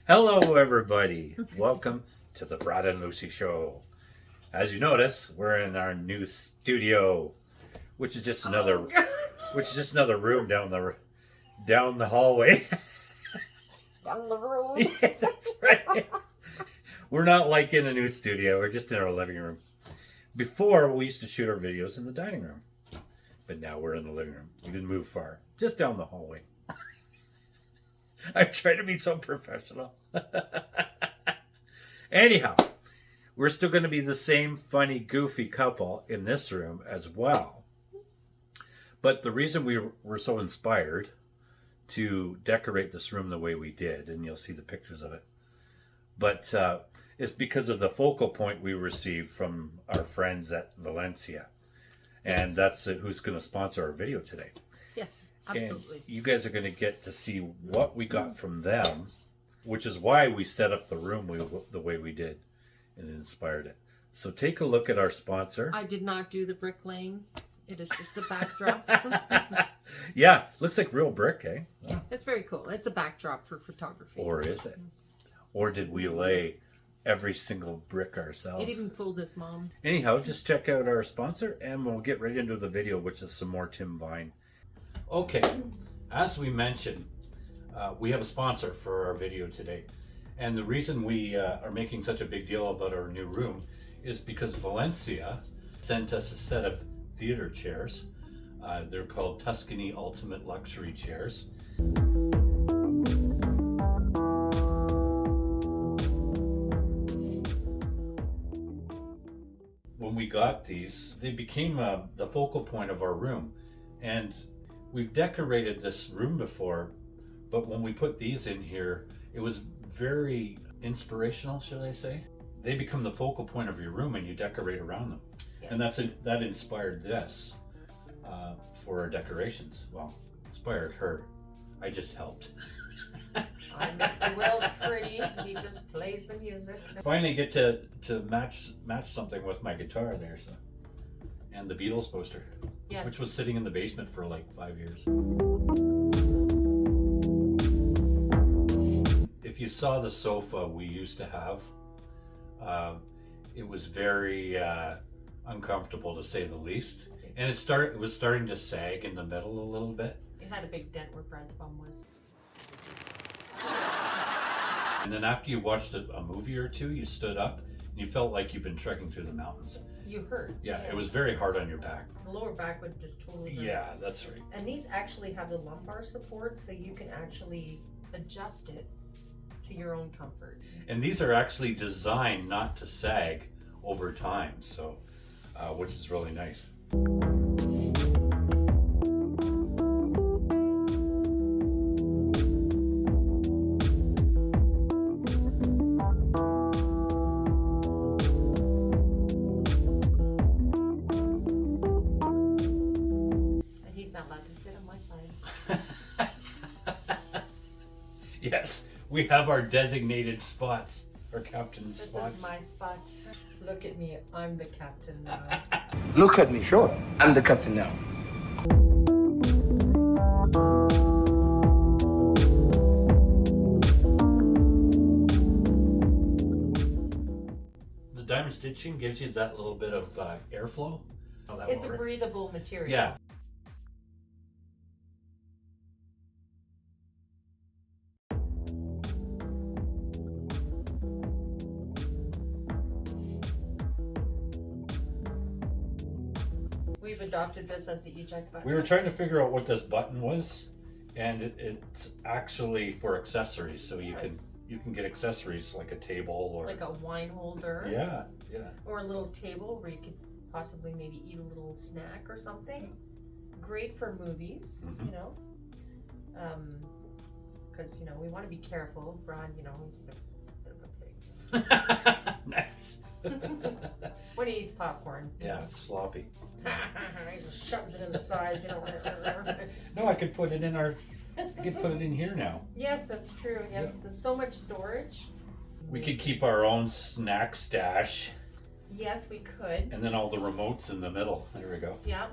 Hello, everybody. Welcome to the Brad and Lucy Show. As you notice, we're in our new studio, which is just another, room down the hallway. Down the road. Yeah, that's right. We're not like in a new studio. We're just in our living room. Before, we used to shoot our videos in the dining room, but now we're in the living room. We didn't move far, just down the hallway. I'm trying to be so professional. Anyhow, we're still going to be the same funny, goofy couple in this room as well. But the reason we were so inspired to decorate this room the way we did, and you'll see the pictures of it, but it's because of the focal point we received from our friends at Valencia. And Yes. that's who's going to sponsor our video today. Yes, absolutely. And you guys are going to get to see what we got from them, which is why we set up the room the way we did, and it inspired it. So take a look at our sponsor. I did not do the bricklaying. It is just a backdrop. Yeah, looks like real brick, eh? Yeah, it's very cool. It's a backdrop for photography. Or is it? Or did we lay every single brick ourselves? It even fooled his mom. Anyhow, just check out our sponsor and we'll get right into the video, which is some more Tim Vine. Okay, as we mentioned, we have a sponsor for our video today. And the reason we are making such a big deal about our new room is because Valencia sent us a set of theater chairs. They're called Tuscany Ultimate Luxury Chairs. When we got these, they became the focal point of our room. And we've decorated this room before, but when we put these in here, it was very inspirational, should I say? They become the focal point of your room and you decorate around them. Yes. And that inspired this for our decorations. Well, inspired her. I just helped. I make the world pretty. He just plays the music. Finally get to match something with my guitar there, so. And the Beatles poster, Yes. which was sitting in the basement for like 5 years. If you saw the sofa we used to have, it was very uncomfortable to say the least. And it was starting to sag in the middle a little bit. It had a big dent where Brad's bum was. And then after you watched a movie or two, you stood up and you felt like you've been trekking through the mountains. You hurt. Yeah, it was very hard on your back. The lower back would just totally hurt. Yeah, that's right. And these actually have the lumbar support, so you can actually adjust it to your own comfort. And these are actually designed not to sag over time, so which is really nice. And he's not allowed to sit on my side. Yes, we have our designated spots, our captain's This spots. is my spot. Look at me, I'm the captain now. Look at me. Sure. I'm the captain now. The diamond stitching gives you that little bit of airflow. Oh, that It's a will work. breathable material. Yeah. We've adopted this as the eject button. We were trying to figure out what this button was, and it's actually for accessories. So you Yes. can get accessories like a table or Like a wine holder. yeah. Or a little table where you could possibly maybe eat a little snack or something. Great for movies, Mhm. you know. Because, you know, we want to be careful. Brad, you know, he's a bit of a Nice. pig. When he eats popcorn. Yeah, sloppy. He just shoves it in the sides, you know. No, I could put it in here now. Yes, that's true. Yes, there's so much storage. We could keep our own snack stash. Yes, we could. And then all the remotes in the middle. There we go. Yeah.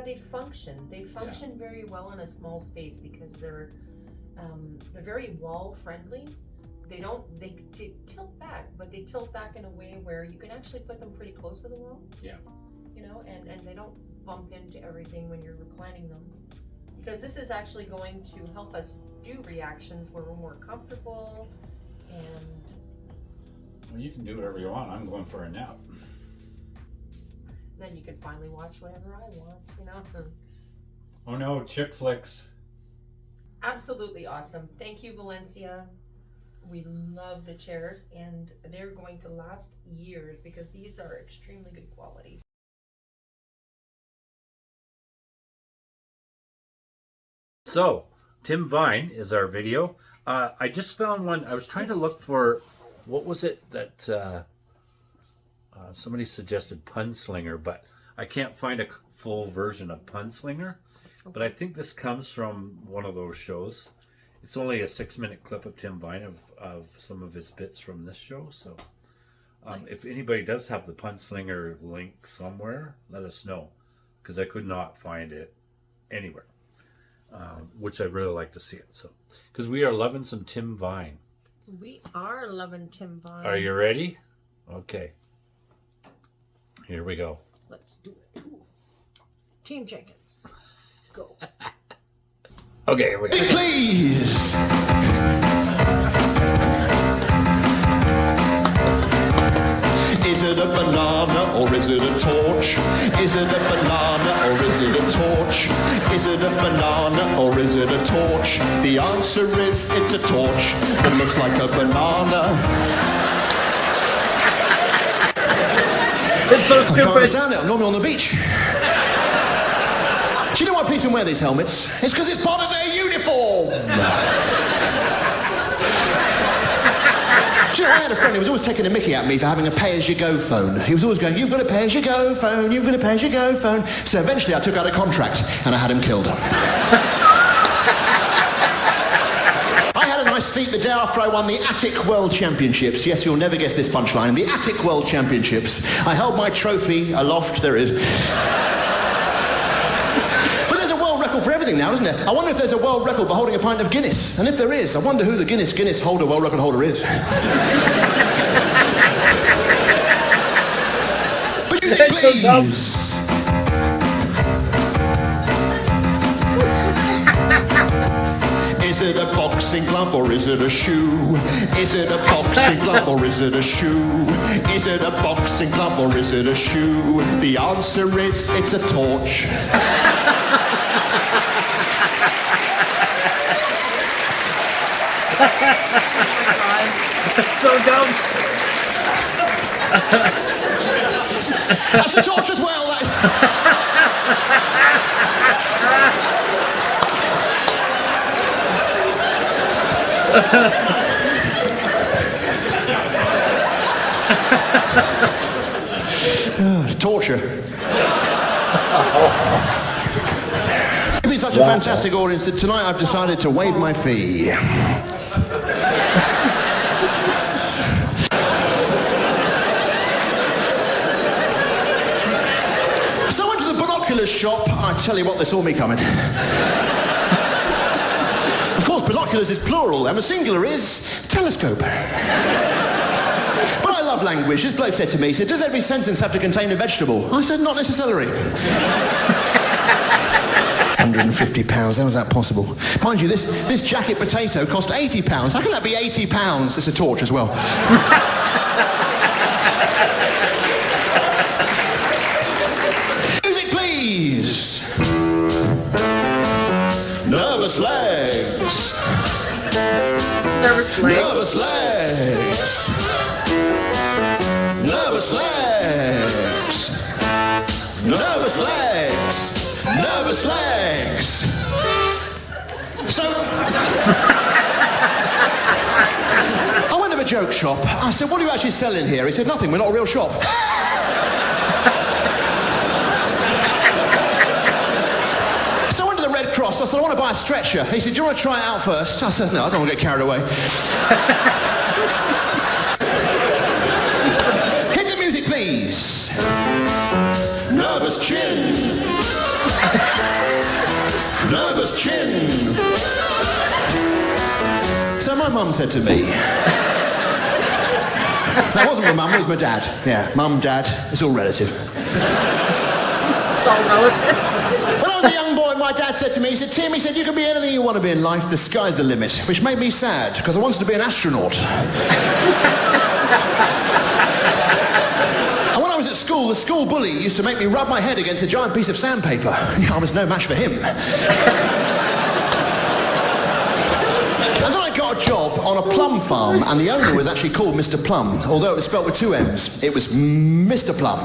they function. They function very well in a small space because they're very wall friendly. They tilt back, but they tilt back in a way where you can actually put them pretty close to the wall. Yeah. You know, and they don't bump into everything when you're reclining them. Because this is actually going to help us do reactions where we're more comfortable and... Well, you can do whatever you want. I'm going for a nap. Then you can finally watch whatever I want, you know? Oh no, chick flicks. Absolutely awesome. Thank you, Valencia. We love the chairs, and they're going to last years because these are extremely good quality. So, Tim Vine is our video. I just found one. I was trying to look for, what was it that somebody suggested, Punslinger, but I can't find a full version of Punslinger. But I think this comes from one of those shows. It's only a 6-minute clip of Tim Vine of some of his bits from this show. So Nice. if anybody does have the Punslinger link somewhere, let us know, because I could not find it anywhere. Which I'd really like to see it. So, because we are loving some Tim Vine. We are loving Tim Vine. Are you ready? Okay. Here we go. Let's do it. Ooh. Team Jenkins. Go. Okay, here we go. Please. Is it a banana or is it a torch? Is it a banana or is it a torch? Is it a banana or is it a torch? The answer is it's a torch that looks like a banana. It's so I can't stupid. understand it. I'm normally on the beach. Do you know why people wear these helmets? It's because it's part of their uniform. Do you know, I had a friend who was always taking a mickey at me for having a pay-as-you-go phone. He was always going, you've got a pay-as-you-go phone, you've got a pay-as-you-go phone. So eventually I took out a contract and I had him killed. I had a nice seat the day after I won the Attic World Championships. Yes, you'll never guess this punchline. The Attic World Championships. I held my trophy aloft, there it is. For everything now, isn't there? I wonder if there's a world record for holding a pint of Guinness. And if there is, I wonder who the Guinness holder, world record holder is. But you think, please. Is it a boxing glove or is it a shoe? Is it a boxing glove or is it a shoe? Is it a boxing glove or is it a shoe? The answer is it's a torch. That's so dumb. That's a torch as well. It's torture. You've been such a fantastic audience that tonight I've decided to waive my fee. So I went to the binoculars shop. I tell you what, they saw me coming. Of course, binoculars is plural, and the singular is telescope. But I love language. This bloke said to me, he said, does every sentence have to contain a vegetable? I said, not necessarily. £150, how is that possible? Mind you, this jacket potato cost £80. How can that be £80? It's a torch as well. Music, please. Nervous legs. Nervous legs. Nervous legs. Nervous legs. Nervous legs. Nervous legs. So, I went to a joke shop. I said, what are you actually selling here? He said, nothing, we're not a real shop. So I went to the Red Cross. I said, I want to buy a stretcher. He said, do you want to try it out first? I said, no, I don't want to get carried away. Hit the music, please. Nervous chin. nervous chin. So my mum said to me, that wasn't my mum, it was my dad. Yeah, mum, dad, it's all relative. It's all relative. When I was a young boy, my dad said to me, he said, Tim, he said, you can be anything you want to be in life, the sky's the limit, which made me sad, because I wanted to be an astronaut. And when I was at school, the school bully used to make me rub my head against a giant piece of sandpaper. I was no match for him. And then I got a job on a plum farm, and the owner was actually called Mr. Plum, although it was spelt with 2 M's. It was Mr. Plum.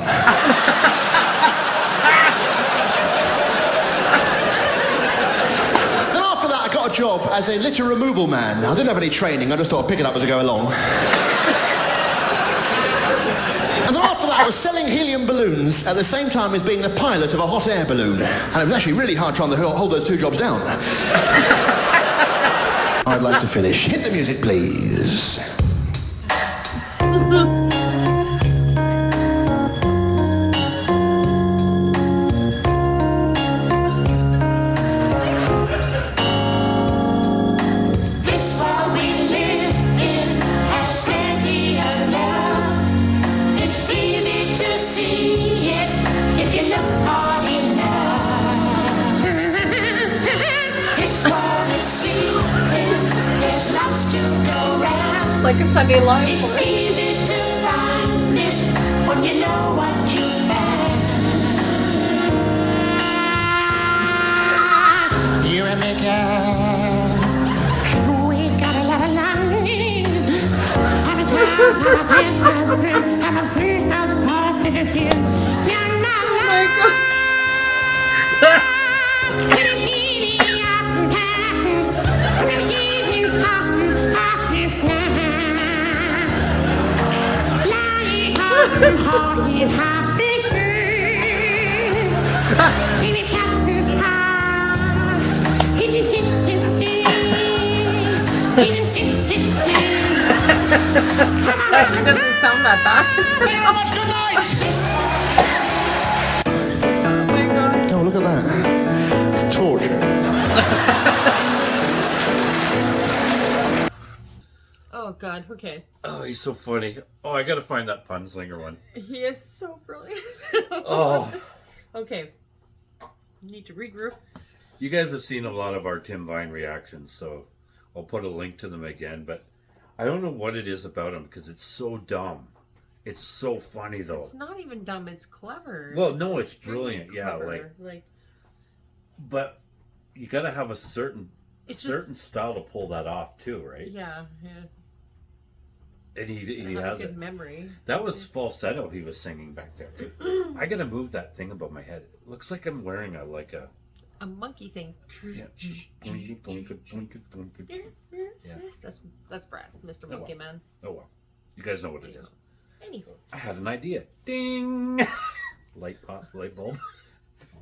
A job as a litter removal man. I didn't have any training, I just thought I'd pick it up as I go along. And then after that I was selling helium balloons at the same time as being the pilot of a hot air balloon. And it was actually really hard trying to hold those 2 jobs down. I'd like to finish. Hit the music, please. It's like a Sunday line. It's easy to find it when you know what you found. You and me, girl, we got a lot of London. I'm a It doesn't sound that bad. Good night! Oh my god. Oh, look at that. It's torture. Oh god, okay. Oh, he's so funny. Oh, I gotta find that Punslinger one. He is so brilliant. Oh. Okay. Need to regroup. You guys have seen a lot of our Tim Vine reactions, so I'll put a link to them again, but I don't know what it is about him because it's so dumb. It's so funny though. It's not even dumb, it's clever. Well, no, it's extremely brilliant. Yeah, clever. like but you got to have a certain style to pull that off too, right? Yeah, yeah. And he have has a good it. memory. That was falsetto he was singing back there too. I gotta move that thing above my head. It looks like I'm wearing a monkey thing. yeah. Yeah. That's Brad, Mr. Oh, Monkey well. Man. Oh well, you guys know what it is. Anywho. I had an idea. Ding! Light bulb.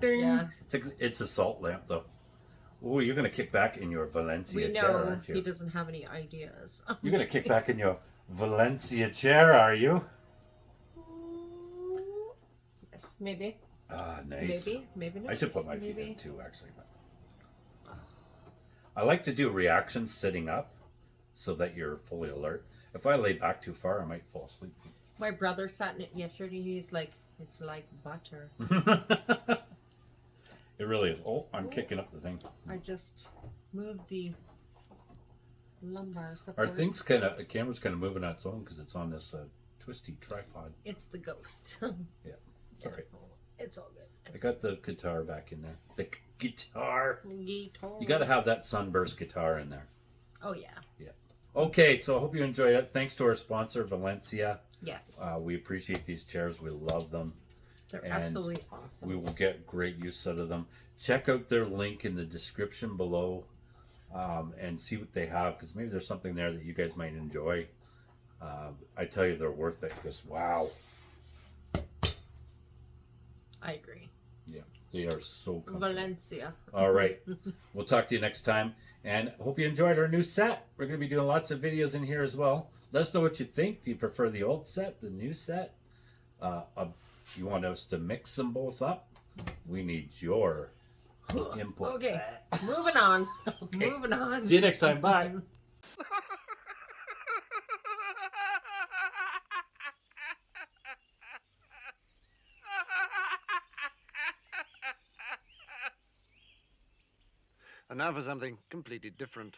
Ding! Yeah. It's a salt lamp though. Oh, you're gonna kick back in your Valencia We chair, know aren't you? he doesn't have any ideas. You're gonna kick back in your Valencia chair, are you? Yes, maybe. Ah, nice. Maybe not. I should put my feet Maybe. in too, actually. But I like to do reactions sitting up so that you're fully alert. If I lay back too far, I might fall asleep. My brother sat in it yesterday. He's like, it's like butter. It really is. Oh, I'm kicking up the thing. I just moved the lumbar support. Our thing's the camera's kind of moving on its own because it's on this twisty tripod. It's the ghost. Yeah, it's all right. It's all good. I got the guitar back in there. The guitar. Guitar. You got to have that sunburst guitar in there. Oh yeah. Yeah. Okay, so I hope you enjoyed it. Thanks to our sponsor, Valencia. Yes. We appreciate these chairs. We love them. They're and absolutely awesome. We will get great use out of them. Check out their link in the description below and see what they have, because maybe there's something there that you guys might enjoy. I tell you, they're worth it because wow. I agree. Yeah, they are so comfortable. Valencia. All right. We'll talk to you next time. And hope you enjoyed our new set. We're going to be doing lots of videos in here as well. Let us know what you think. Do you prefer the old set, the new set? You want us to mix them both up? We need your input. Okay, moving on. Okay. Moving on. See you next time. Bye. And now for something completely different.